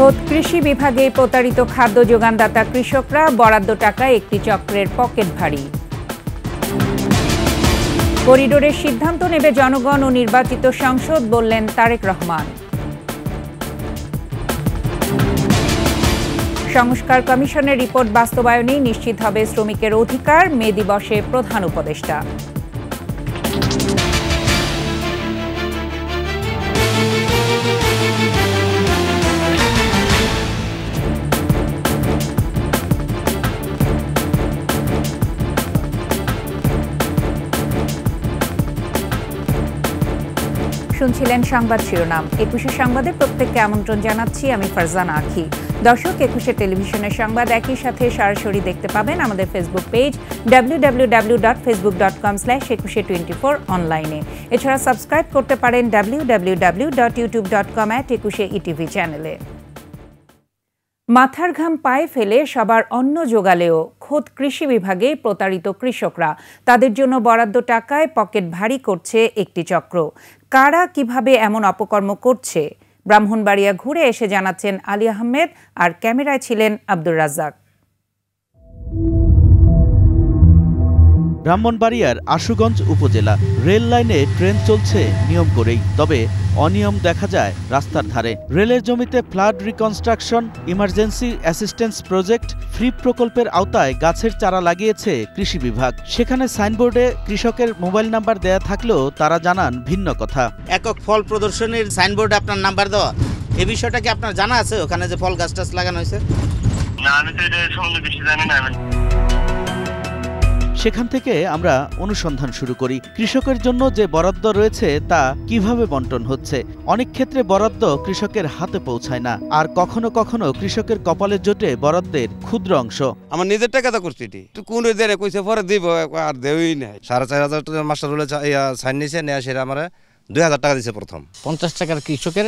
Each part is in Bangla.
খোদ কৃষি বিভাগে প্রতারিত খাদ্য যোগানদাতা কৃষকরা, বরাদ্দ টাকায় একটি চক্রের পকেট ভারী। করিডোরের সিদ্ধান্ত নেবে জনগণ ও নির্বাচিত সংসদ, বললেন তারেক রহমান। সংস্কার কমিশনের রিপোর্ট বাস্তবায়নেই নিশ্চিত হবে শ্রমিকের অধিকার, মে দিবসে প্রধান উপদেষ্টা। শুনছিলেন সংবাদ শিরোনাম। ২১শে সংবাদে প্রত্যেককে আমন্ত্রণ জানাচ্ছি, আমি ফারজানা আখি। দর্শক, ২১শে টেলিভিশনের সংবাদ একই সাথে সরাসরি দেখতে পাবেন আমাদের ফেসবুক পেজ www.facebook.com/2124 অনলাইনে। এছাড়া সাবস্ক্রাইব করতে পারেন www.youtube.com/21etv চ্যানেলে। মাথার ঘাম পায়ে ফেলে সবার অন্ন জোগালেও খোদ কৃষি বিভাগে প্রতারিত কৃষকরা, তাদের জন্য বরাদ্দ টাকায় পকেট ভারী করছে একটি চক্র। কারা কিভাবে এমন অপকর্ম করছে, ব্রাহ্মণবাড়িয়া ঘুরে এসে জানাচ্ছেন আলী আহমেদ, আর ক্যামেরায় ছিলেন আব্দুর রাজ্জাক। ব্রাহ্মণবাড়িয়ার আশুগঞ্জ উপজেলা রেল লাইনে ট্রেন চলছে নিয়ম করেই, তবে অনিয়ম দেখা যায় রাস্তার ধারে। রেলের জমিতে flood reconstruction emergency assistance project free প্রকল্পের আওতায় গাছের চারা লাগিয়েছে কৃষি বিভাগ। সেখানে সাইনবোর্ডে কৃষকের মোবাইল নাম্বার দেয়া থাকলেও তারা জানান ভিন্ন কথা। একক ফল প্রদর্শনীর সাইনবোর্ডে আপনার নাম্বার দেওয়া, এই বিষয়টা কি আপনার জানা আছে? ওখানে যে ফল গাছ টাছ লাগানো হয়েছে? না, আমি তো এটা সম্বন্ধে বেশি জানি না। সেখান থেকে আমরা অনুসন্ধান শুরু করি। কৃষকের জন্য যে বরাদ্দ রয়েছে তা কিভাবে বন্টন হচ্ছে। অনেক ক্ষেত্রে বরাদ্দ কৃষকের হাতে পৌঁছায় না, আর কখনো কখনো কৃষকের কপালে জোটে বরাদ্দের ক্ষুদ্র অংশ। আমার নিজের টাকা তো করছি, কোন দেরে কইছে পরে দিব, আর দেওই নাই। 4,500 টাকা মাস্টার রুলে সাইন নিয়েছে, নেওয়া সেটা আমার 2,000 টাকা দিচ্ছে প্রথম। 50 টাকার কৃষকের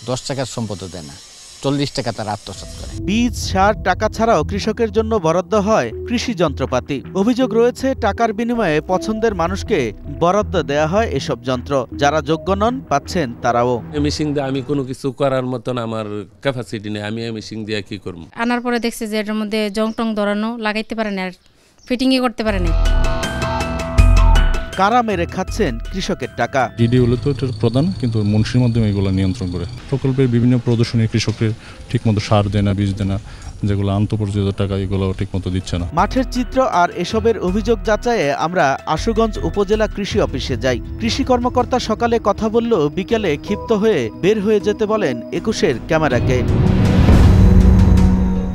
10 টাকার সম্পদ দেয় না, 40 টাকা তারা আত্মসাৎ করে। বীজ, সার, টাকা ছাড়াও কৃষকের জন্য বরাদ্দ হয় কৃষি যন্ত্রপাতি। অভিযোগ রয়েছে টাকার বিনিময়ে পছন্দের মানুষকে বরাদ্দ দেয়া হয় এসব যন্ত্র। যারা যোগ্য নন পাচ্ছেন তারাও। মেশিন দিয়ে আমি কোনো কিছু করার মতন আমার ক্যাপাসিটি নেই, আমি মেশিন দিয়ে কি করব। আনার পরে দেখছি যে এটার মধ্যে জং টং ধরানো, লাগাইতে পারে না, আর ফিটিংই করতে পারে না। কারা মেরে খাচ্ছেন কৃষকের টাকা? ডিডি হলো তো এটার প্রধান, কিন্তু মুন্সির মাধ্যমে এগুলো নিয়ন্ত্রণ করে। প্রকল্পের বিভিন্ন প্রদর্শনী কৃষকের ঠিকমতো সার দেয় না, বীজ দেয় না, যেগুলো আন্তঃপর্যায়িত টাকা এগুলো ঠিকমতো দিচ্ছে না। মাঠের চিত্র আর এসবের অভিযোগ যাচাইয়ে আমরা আশুগঞ্জ উপজেলা কৃষি অফিসে যাই। কৃষি কর্মকর্তা সকালে কথা বললেও বিকেলে ক্ষিপ্ত হয়ে বের হয়ে যেতে বলেন ২১-এর ক্যামেরাকে।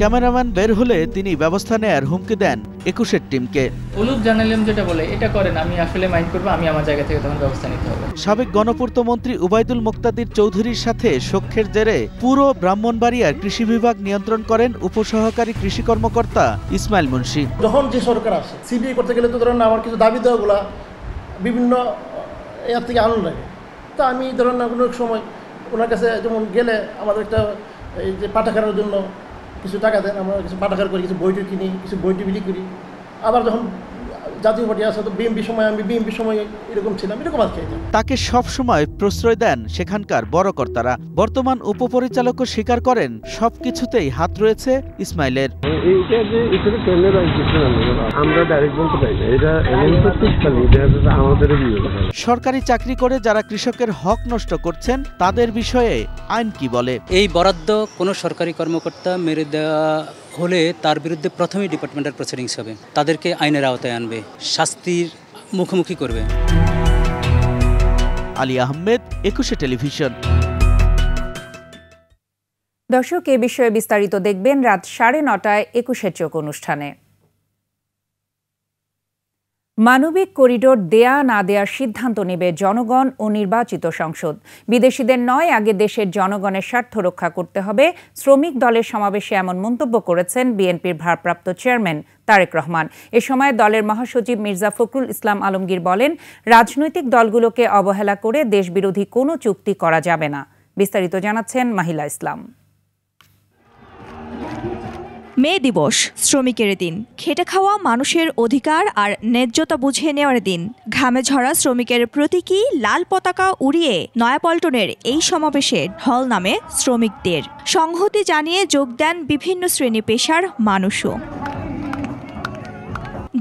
ক্যামেরাম্যান বের হলে তিনি ব্যবস্থা নেয়ার হুমকি দেন ২১-এর টিমকে। অনুপ জানালাম যেটা বলে এটা করেন, আমি আসলে মাইন্ড করবো, আমি আমার জায়গা থেকে তখন ব্যবস্থা নিতে হবে। সাবেক গণপূর্ত মন্ত্রী উবাইদুল মুক্তাদির চৌধুরীর সাথে সখ্যের জেরে পুরো ব্রাহ্মণবাড়িয়ার কৃষি বিভাগ নিয়ন্ত্রণ করেন উপসহকারী কৃষি কর্মকর্তা ইসমাইল মুন্সি। যখন যে সরকার আসে, সিবিআই করতে গেলে তো ধরেন আমার কিছু দাবি দেওয়াগুলা বিভিন্ন এর থেকে আনন্দ লাগে। তা আমি ধরেন কোনো সময় ওনার কাছে যেমন গেলে আমাদের একটা এই যে পাঠাগারের জন্য কিছু টাকা দেন, আমরা কিছু পাঠাগার করি, কিছু বইটি কিনি, কিছু বইটি বিলি করি। আবার যখন জাতীয় পার্টি আসে তো বিএমপি সময়, আমি বিএমপি সময় এরকম ছিলাম, এরকম আর চাইতাম। তাকে সব সময় প্রশ্রয় দেন সেখানকার বড় কর্তারা। বর্তমান উপপরিচালকও স্বীকার করেন সবকিছুতেই হাত রয়েছে ইসমাইলের। সরকারি চাকরি করে যারা কৃষকের হক নষ্ট করছেন তাদের বিষয়ে আইন কি বলে? এই বরাদ্দ কোনো সরকারি কর্মকর্তা মেরে দেওয়া হলে তার বিরুদ্ধে প্রথমেই ডিপার্টমেন্টাল প্রসিডিংস হবে, তাদেরকে আইনের আওতায় আনবে, শাস্তির মুখোমুখি করবে। আলী আহমেদ, ২১শে টেলিভিশন। দর্শক, এ বিষয়ে বিস্তারিত দেখবেন রাত 9:30টায় ২১শে চোখ অনুষ্ঠানে। মানবিক করিডোর দেয়া না দেওয়ার সিদ্ধান্ত নেবে জনগণ ও নির্বাচিত সংসদ। বিদেশিদের নয়, আগে দেশের জনগণের স্বার্থ রক্ষা করতে হবে। শ্রমিক দলের সমাবেশে এমন মন্তব্য করেছেন বিএনপির ভারপ্রাপ্ত চেয়ারম্যান তারেক রহমান। এ সময় দলের মহাসচিব মির্জা ফখরুল ইসলাম আলমগীর বলেন, রাজনৈতিক দলগুলোকে অবহেলা করে দেশবিরোধী কোনো চুক্তি করা যাবে না। বিস্তারিত জানাচ্ছেন মাহিলা ইসলাম। মে দিবস শ্রমিকের দিন, খেটে খাওয়া মানুষের অধিকার আর ন্যায্যতা বুঝে নেওয়ার দিন। ঘামে ঝরা শ্রমিকের প্রতীকী লাল পতাকা উড়িয়ে নয়াপল্টনের এই সমাবেশে ঢল নামে শ্রমিকদের। সংহতি জানিয়ে যোগ দেন বিভিন্ন শ্রেণী পেশার মানুষও।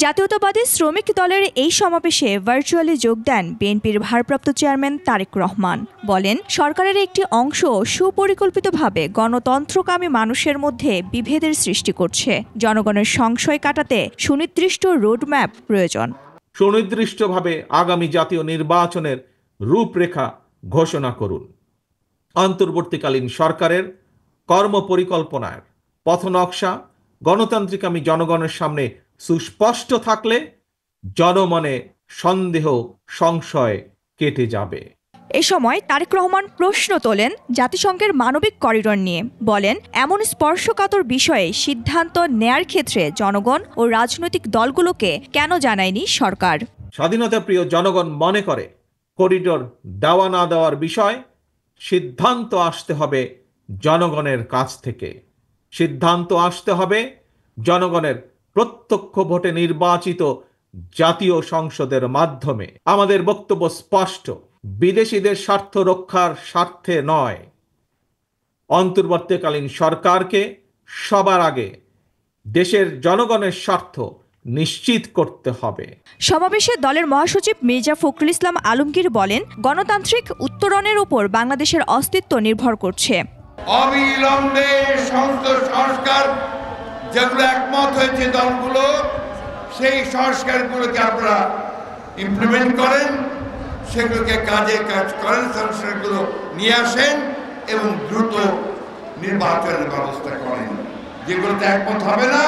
জাতীয়তাবাদী শ্রমিক দলের এই সমাবেশে ভার্চুয়ালি যোগ দেন বিএনপির ভারপ্রাপ্ত চেয়ারম্যান তারেক রহমান। বলেন, সরকারের একটি অংশ সুপরিকল্পিতভাবে গণতন্ত্রকামী মানুষের মধ্যে বিভেদের সৃষ্টি করছে। জনগণের সংশয় কাটাতে সুনির্দিষ্ট রোডম্যাপ প্রয়োজন। সুনির্দিষ্টভাবে আগামী জাতীয় নির্বাচনের রূপরেখা ঘোষণা করুন। অন্তর্বর্তীকালীন সরকারের কর্মপরিকল্পনার পথনকশা গণতান্ত্রিকামী জনগণের সামনে সুস্পষ্ট থাকলে জনমনে সন্দেহ সংশয় কেটে যাবে। এ সময় তারেক রহমান প্রশ্ন তোলেন জাতিসংঘের মানবিক করিডোর নিয়ে। বলেন, এমন স্পর্শকাতর বিষয়ে সিদ্ধান্ত নেয়ার ক্ষেত্রে জনগণ ও রাজনৈতিক দলগুলোকে কেন জানায়নি সরকার? স্বাধীনতা প্রিয় জনগণ মনে করে করিডোর দেওয়া না দেওয়ার বিষয় সিদ্ধান্ত আসতে হবে জনগণের কাছ থেকে। সিদ্ধান্ত আসতে হবে জনগণের প্রত্যক্ষ ভোটে নির্বাচিত জাতীয় সংসদের মাধ্যমে। আমাদের বক্তব্য স্পষ্ট, বিদেশিদের স্বার্থ রক্ষার স্বার্থে নয়। অন্তর্বর্তীকালীন সরকারকে সবার আগে দেশের জনগণের স্বার্থ নিশ্চিত করতে হবে। সমাবেশে দলের মহাসচিব মির্জা ফখরুল ইসলাম আলমগীর বলেন, গণতান্ত্রিক উত্তরণের উপর বাংলাদেশের অস্তিত্ব নির্ভর করছে। অবিলম্বে সংসদ সংস্কার যেগুলো একমত হয়েছে দলগুলো, সেই সংস্কারগুলোকে আপনারা ইমপ্লিমেন্ট করেন, সেগুলোকে কাজে কাজ করেন, সংস্কারগুলো নিয়ে আসেন এবং দ্রুত নির্বাচনের ব্যবস্থা করেন। যেগুলোতে একমত হবে না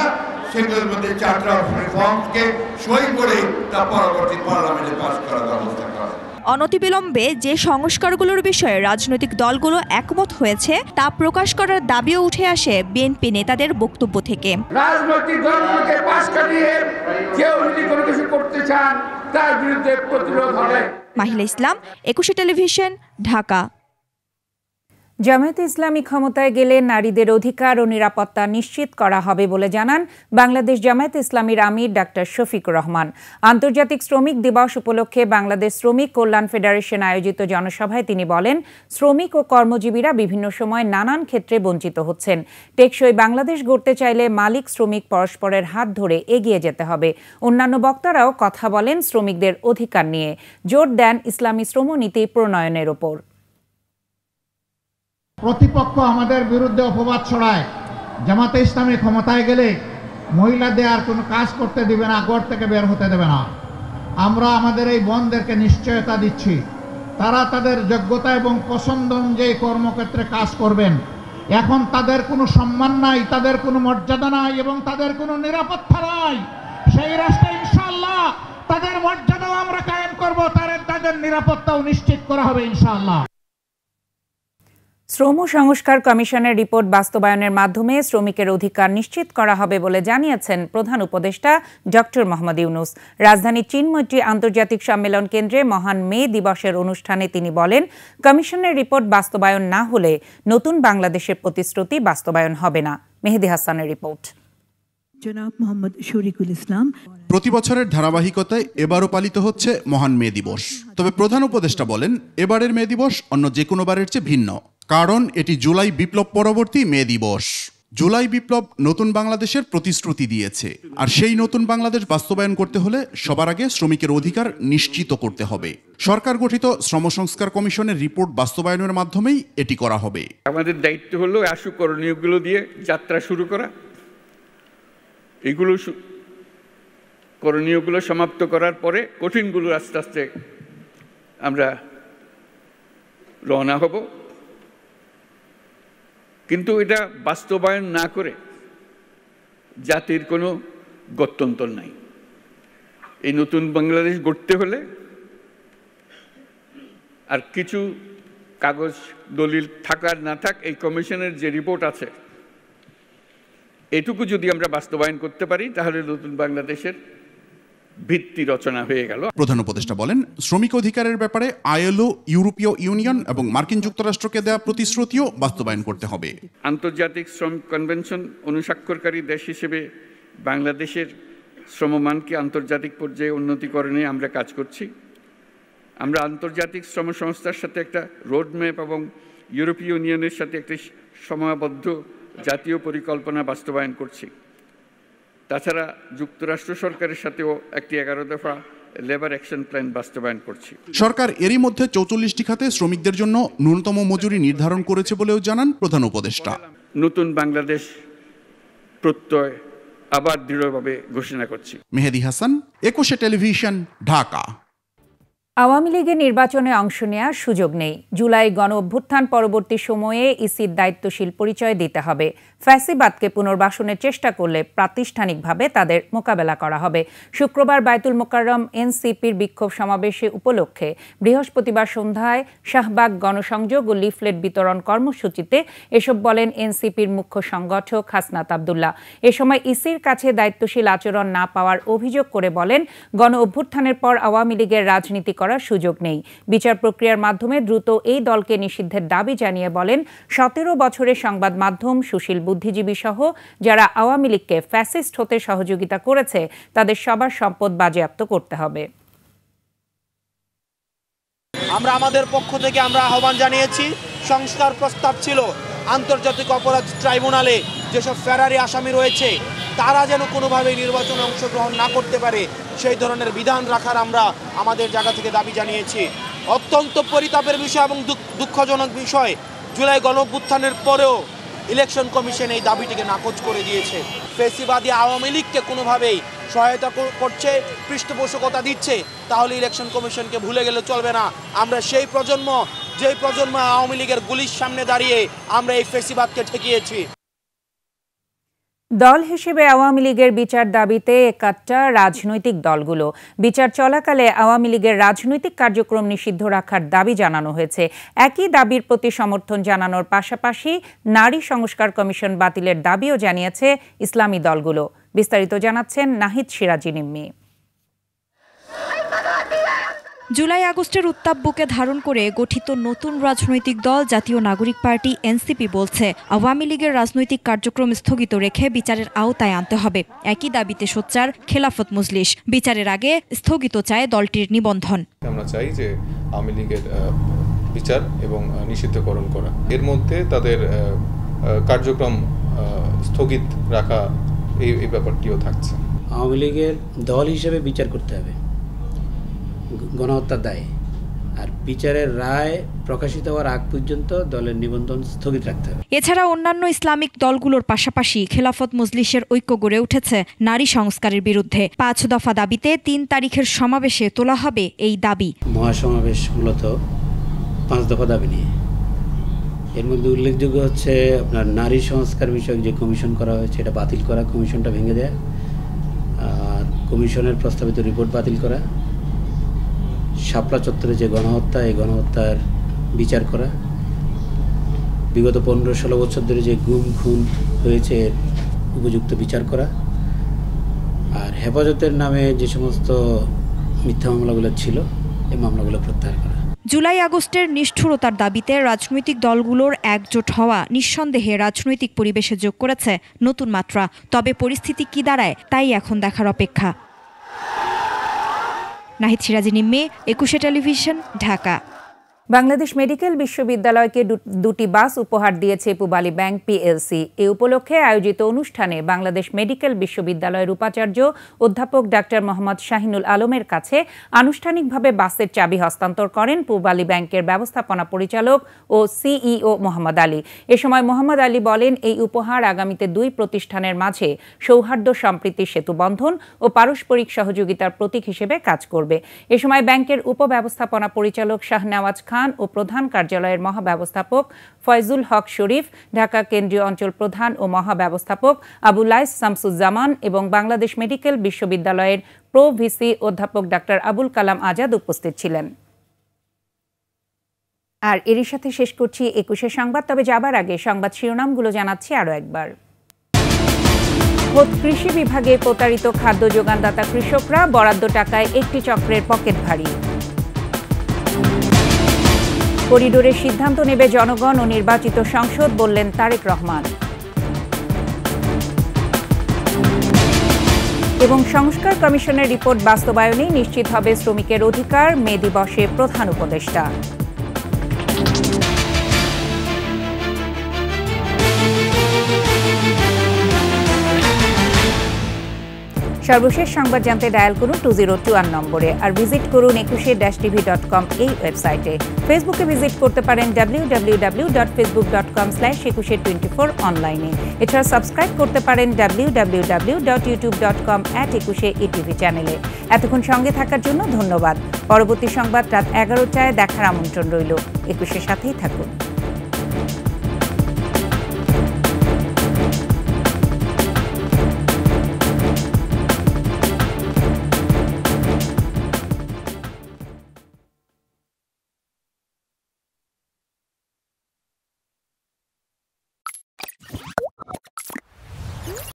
সেগুলোর মধ্যে চার্টার অফ রিফর্মসকে সই করে তা পরবর্তী পার্লামেন্টে পাস করার ব্যবস্থা করেন। অনতিবিলম্বে যে সংস্কারগুলোর বিষয়ে রাজনৈতিক দলগুলো একমত হয়েছে তা প্রকাশ করার দাবিও উঠে আসে বিএনপি নেতাদের বক্তব্য থেকে। রাজনৈতিক দলগুলোকে পাশ কাটিয়ে কেউ যদি কোনো কিছু করতে চান তার বিরুদ্ধে প্রতিরোধ হবে। মাহিলা ইসলাম, 21 টেলিভিশন, ঢাকা। জামায়াতে ইসলামী ক্ষমতায় গেলে নারীদের অধিকার ও নিরাপত্তা নিশ্চিত করা হবে বলে জানান বাংলাদেশ জামায়াতে ইসলামীর আমির ডাক্তার শফিকুর রহমান। আন্তর্জাতিক শ্রমিক দিবস উপলক্ষে বাংলাদেশ শ্রমিক কল্যাণ ফেডারেশন আয়োজিত জনসভায় তিনি বলেন, শ্রমিক ও কর্মজীবীরা বিভিন্ন সময় নানান ক্ষেত্রে বঞ্চিত হচ্ছেন। টেকসই বাংলাদেশ গড়তে চাইলে মালিক শ্রমিক পরস্পরের হাত ধরে এগিয়ে যেতে হবে। অন্যান্য বক্তারাও কথা বলেন শ্রমিকদের অধিকার নিয়ে, জোর দেন ইসলামী শ্রমনীতি প্রণয়নের ওপর। প্রতিপক্ষ আমাদের বিরুদ্ধে অপবাদ ছড়ায়, জামাতে ইসলামী ক্ষমতায় গেলে মহিলাদের আর কোনো কাজ করতে দিবে না, ঘর থেকে বের হতে দেবে না। আমরা আমাদের এই বোনদেরকে নিশ্চয়তা দিচ্ছি, তারা তাদের যোগ্যতা এবং পছন্দ অনুযায়ী কর্মক্ষেত্রে কাজ করবেন। এখন তাদের কোনো সম্মান নাই, তাদের কোনো মর্যাদা নাই এবং তাদের কোনো নিরাপত্তা নাই। সেই রাষ্ট্রে ইনশাআল্লাহ তাদের মর্যাদাও আমরা কায়েম করব, তাদের নিরাপত্তাও নিশ্চিত করা হবে ইনশাআল্লাহ। শ্রম সংস্কার কমিশনের রিপোর্ট বাস্তবায়নের মাধ্যমে শ্রমিকের অধিকার নিশ্চিত করা হবে বলে জানিয়েছেন প্রধান উপদেষ্টা ডক্টর মোহাম্মদ ইউনূস। রাজধানীর চিনমৈত্রী আন্তর্জাতিক সম্মেলন কেন্দ্রে মহান মে দিবসের অনুষ্ঠানে তিনি বলেন, কমিশনের রিপোর্ট বাস্তবায়ন না হলে নতুন বাংলাদেশের প্রতিশ্রুতি বাস্তবায়ন হবে না। মেহেদী হাসানের রিপোর্ট। জনাব মোহাম্মদ শরীকুল ইসলাম। প্রতি বছরের ধারাবাহিকতায় এবারও পালিত হচ্ছে মহান মে দিবস। তবে প্রধান উপদেষ্টা বলেন, এবারের মে দিবস অন্য যে কোনো বারের চেয়ে ভিন্ন, কারণ এটি জুলাই বিপ্লব পরবর্তী মে দিবস। জুলাই বিপ্লব নতুন বাংলাদেশের প্রতিশ্রুতি দিয়েছে, আর সেই নতুন বাংলাদেশ বাস্তবায়ন করতে হলে সবার আগে শ্রমিকের অধিকার নিশ্চিত করতে হবে। সরকার গঠিত শ্রম সংস্কার কমিশনের রিপোর্ট বাস্তবায়নের মাধ্যমেই এটি করা হবে। আমাদের দায়িত্ব হলো আশু করণীয়গুলো দিয়ে যাত্রা শুরু করা, এগুলো করণীয়গুলো সমাপ্ত করার পরে কঠিনগুলো আস্তে আস্তে আমরা রওনা হব। কিন্তু এটা বাস্তবায়ন না করে জাতির কোনো গত্যন্তর নাই। এই নতুন বাংলাদেশ গড়তে হলে আর কিছু কাগজ দলিল থাকার না থাক, এই কমিশনের যে রিপোর্ট আছে এটুকু যদি আমরা বাস্তবায়ন করতে পারি তাহলে নতুন বাংলাদেশের ভিত্তি রচনা হয়ে গেল। প্রধান উপদেষ্টা বলেন, শ্রমিক অধিকারের ব্যাপারে আইএলও, ইউরোপীয় ইউনিয়ন এবং মার্কিন যুক্তরাষ্ট্রকে দেওয়া প্রতিশ্রুতিও বাস্তবায়ন করতে হবে। আন্তর্জাতিক শ্রম কনভেনশন অনুস্বাক্ষরকারী দেশ হিসেবে বাংলাদেশের শ্রমমানকে আন্তর্জাতিক পর্যায়ে উন্নতিকরণে আমরা কাজ করছি। আমরা আন্তর্জাতিক শ্রম সংস্থার সাথে একটা রোডম্যাপ এবং ইউরোপীয় ইউনিয়নের সাথে একটি সময়াবদ্ধ জাতীয় পরিকল্পনা বাস্তবায়ন করছি। তাছাড়া যুক্তরাষ্ট্র সরকারের সাথেও একটি 11 দফা লেবার অ্যাকশন প্ল্যান বাস্তবায়ন করছি। সরকার এরই মধ্যে 44টি খাতে শ্রমিকদের জন্য ন্যূনতম মজুরি নির্ধারণ করেছে বলেও জানান প্রধান উপদেষ্টা। নতুন বাংলাদেশ প্রত্যয় আবার দৃঢ়ভাবে ঘোষণা করছি। মেহেদী হাসান, একুশে টেলিভিশন, ঢাকা। আওয়ামী লীগের নির্বাচনে অংশ নেওয়ার সুযোগ নেই। জুলাই গণ অভ্যুত্থান পরবর্তী সময়ে ইসির দায়িত্বশীল পরিচয় দিতে হবে। ফ্যাসিবাদকে পুনর্বাসনের চেষ্টা করলে প্রাতিষ্ঠানিকভাবে তাদের মোকাবেলা করা হবে। শুক্রবার বায়তুল মোকাররম এনসিপির বিক্ষোভ সমাবেশে উপলক্ষে বৃহস্পতিবার সন্ধ্যায় শাহবাগ গণসংযোগ ও লিফলেট বিতরণ কর্মসূচিতে এসব বলেন এনসিপির মুখ্য সংগঠক হাসনাত আব্দুল্লাহ। এ সময় ইসির কাছে দায়িত্বশীল আচরণ না পাওয়ার অভিযোগ করে বলেন, গণ অভ্যুত্থানের পর আওয়ামী লীগের রাজনীতি করার সুযোগ নেই। বিচার প্রক্রিয়ার মাধ্যমে দ্রুত এই দলকে নিষিদ্ধের দাবি জানিয়ে বলেন, 17 বছরের সংবাদ মাধ্যম, সুশীল বুদ্ধিজীবী সহ যারা আওয়ামী লীগকে ফ্যাসিস্ট হতে সহযোগিতা করেছে তাদের সবার সম্পদ বাজেয়াপ্ত করতে হবে। আমরা আমাদের পক্ষ থেকে আমরা আহ্বান জানিয়েছি, সংস্কার প্রস্তাব ছিল আন্তর্জাতিক অপরাধ ট্রাইব্যুনালে যেসব ফেরারি আসামি রয়েছে তারা যেন কোনোভাবেই নির্বাচনে অংশগ্রহণ না করতে পারে সেই ধরনের বিধান রাখার আমরা আমাদের জায়গা থেকে দাবি জানিয়েছি। অত্যন্ত পরিতাপের বিষয় এবং দুঃখজনক বিষয়, জুলাই গণঅভ্যুত্থানের পরেও ইলেকশন কমিশন এই দাবিটিকে নাকচ করে দিয়েছে। ফ্যাসিবাদী আওয়ামী লীগকে কোনোভাবেই সহায়তা করছে, পৃষ্ঠপোষকতা দিচ্ছে, তাহলে ইলেকশন কমিশনকে ভুলে গেলে চলবে না। আমরা সেই প্রজন্ম, যেই প্রজন্ম আওয়ামী লীগের গুলির সামনে দাঁড়িয়ে আমরা এই ফ্যাসিবাদকে ঠেকিয়েছি। দল হিসেবে আওয়ামী লীগের বিচার দাবিতে একাত্তা রাজনৈতিক দলগুলো। বিচার চলাকালে আওয়ামী লীগের রাজনৈতিক কার্যক্রম নিষিদ্ধ রাখার দাবি জানানো হয়েছে। একই দাবির প্রতি সমর্থন জানানোর পাশাপাশি নারী সংস্কার কমিশন বাতিলের দাবিও জানিয়েছে ইসলামী দলগুলো। বিস্তারিত জানাচ্ছেন নাহিদ সিরাজি নিম্মি। জুলাই আগস্টের উত্তাপ বুকে ধারণ করে গঠিত নতুন রাজনৈতিক দল জাতীয় নাগরিক পার্টি এনসিপি বলছে, আওয়ামী লীগের রাজনৈতিক কার্যক্রম স্থগিত রেখে বিচারের আওতায় আনতে হবে। একই দাবিতে সোচ্চার খেলাফত মজলিস। বিচারের আগে স্থগিত চায় দলটির নিবন্ধন। আমরা চাই যে আওয়ামী লীগের বিচার এবং নিষিদ্ধকরণ করা, এর মধ্যে তাদের কার্যক্রম স্থগিত রাখা, এই ব্যাপারটিও থাকছে। আওয়ামী লীগের দল হিসেবে বিচার করতে হবে গণহত্যার দায়ে, আর বিচারের রায় প্রকাশিত হওয়ার আগ পর্যন্ত দলের নিবন্ধন স্থগিত রাখতে হবে। এছাড়া অন্যান্য ইসলামিক দলগুলোর পাশাপাশি খেলাফত মজলিসের ঐক্য গড়ে উঠেছে নারী সংস্কারের বিরুদ্ধে। 5 দফা দাবিতে 3 তারিখের সমাবেশে তোলা হবে এই দাবি। মহাসমাবেশ মূলত 5 দফা দাবি নিয়ে। এর মধ্যে উল্লেখযোগ্য হচ্ছে আপনার নারী সংস্কার বিষয়ক যে কমিশন করা হয়েছে এটা বাতিল করা, কমিশনটা ভেঙে দেয়া, আর কমিশনের প্রস্তাবিত রিপোর্ট বাতিল করা, শাপলা চত্বরে যে গণহত্যা, এই গণহত্যার বিচার করা, বিগত 15-16 বছর ধরে যে গুম খুন হয়েছে এর উপযুক্ত বিচার করা, আর হেফাজতের নামে যে সমস্ত মিথ্যা মামলাগুলো ছিল এই মামলাগুলো প্রত্যাহার করা। জুলাই আগস্টের নিষ্ঠুরতার দাবিতে রাজনৈতিক দলগুলোর একজোট হওয়া নিঃসন্দেহে রাজনৈতিক পরিবেশে যোগ করেছে নতুন মাত্রা। তবে পরিস্থিতি কি দাঁড়ায় তাই এখন দেখার অপেক্ষা। নাহিদ সিরাজি নিম্মি, 21 টেলিভিশন, ঢাকা। বাংলাদেশ মেডিকেল বিশ্ববিদ্যালয়কে 2টি বাস উপহার দিয়েছে পূবালী ব্যাংক পিএলসি। এ উপলক্ষে আয়োজিত অনুষ্ঠানে বাংলাদেশ মেডিকেল বিশ্ববিদ্যালয়ের উপাচার্য অধ্যাপক ডাক্তার মোহাম্মদ শাহিনুল আলমের কাছে আনুষ্ঠানিকভাবে বাসের চাবি হস্তান্তর করেন পূবালী ব্যাংকের ব্যবস্থাপনা পরিচালক ও সিইও মোহাম্মদ আলী। এ সময় মোহাম্মদ আলী বলেন, এই উপহার আগামীতে 2 প্রতিষ্ঠানের মাঝে সৌহার্দ্য, সম্প্রীতির সেতুবন্ধন ও পারস্পরিক সহযোগিতার প্রতীক হিসেবে কাজ করবে। এ সময় ব্যাংকের উপব্যবস্থাপনা পরিচালক শাহনেওয়াজ খান ও প্রধান কার্যালয়ের মহাব্যবস্থাপক ফয়জুল হক শরীফ, ঢাকা কেন্দ্রীয় অঞ্চল প্রধান ও মহাব্যবস্থাপক আবু লাইস শামসুজ্জামান এবং বাংলাদেশ মেডিকেল বিশ্ববিদ্যালয়ের প্রো ভিসি অধ্যাপক ডাক্তার আবুল কালাম আজাদ উপস্থিত ছিলেন। আর এরই সাথে শেষ করছি 21 সংবাদ। তবে যাবার আগে সংবাদ শিরোনামগুলো জানাচ্ছি আরও একবার। খোদ কৃষি বিভাগে প্রতারিত খাদ্য যোগানদাতা কৃষকরা, বরাদ্দ টাকায় একটি চক্রের পকেট ভারী। করিডোরের সিদ্ধান্ত নেবে জনগণ ও নির্বাচিত সংসদ, বললেন তারেক রহমান। এবং সংস্কার কমিশনের রিপোর্ট বাস্তবায়নে নিশ্চিত হবে শ্রমিকের অধিকার, মে দিবসে প্রধান উপদেষ্টা। সর্বশেষ সংবাদ জানতে ডায়াল করুন 2021 নম্বরে, আর ভিজিট করুন 21-tv.com এই ওয়েবসাইটে। ফেসবুকে ভিজিট করতে পারেন www.facebook.com/2124 অনলাইনে। এছাড়া সাবস্ক্রাইব করতে পারেন www.youtube.com/21etv চ্যানেলে। এতক্ষণ সঙ্গে থাকার জন্য ধন্যবাদ। পরবর্তী সংবাদ রাত 11টায় দেখার আমন্ত্রণ রইল। 21-এর সাথেই থাকুন।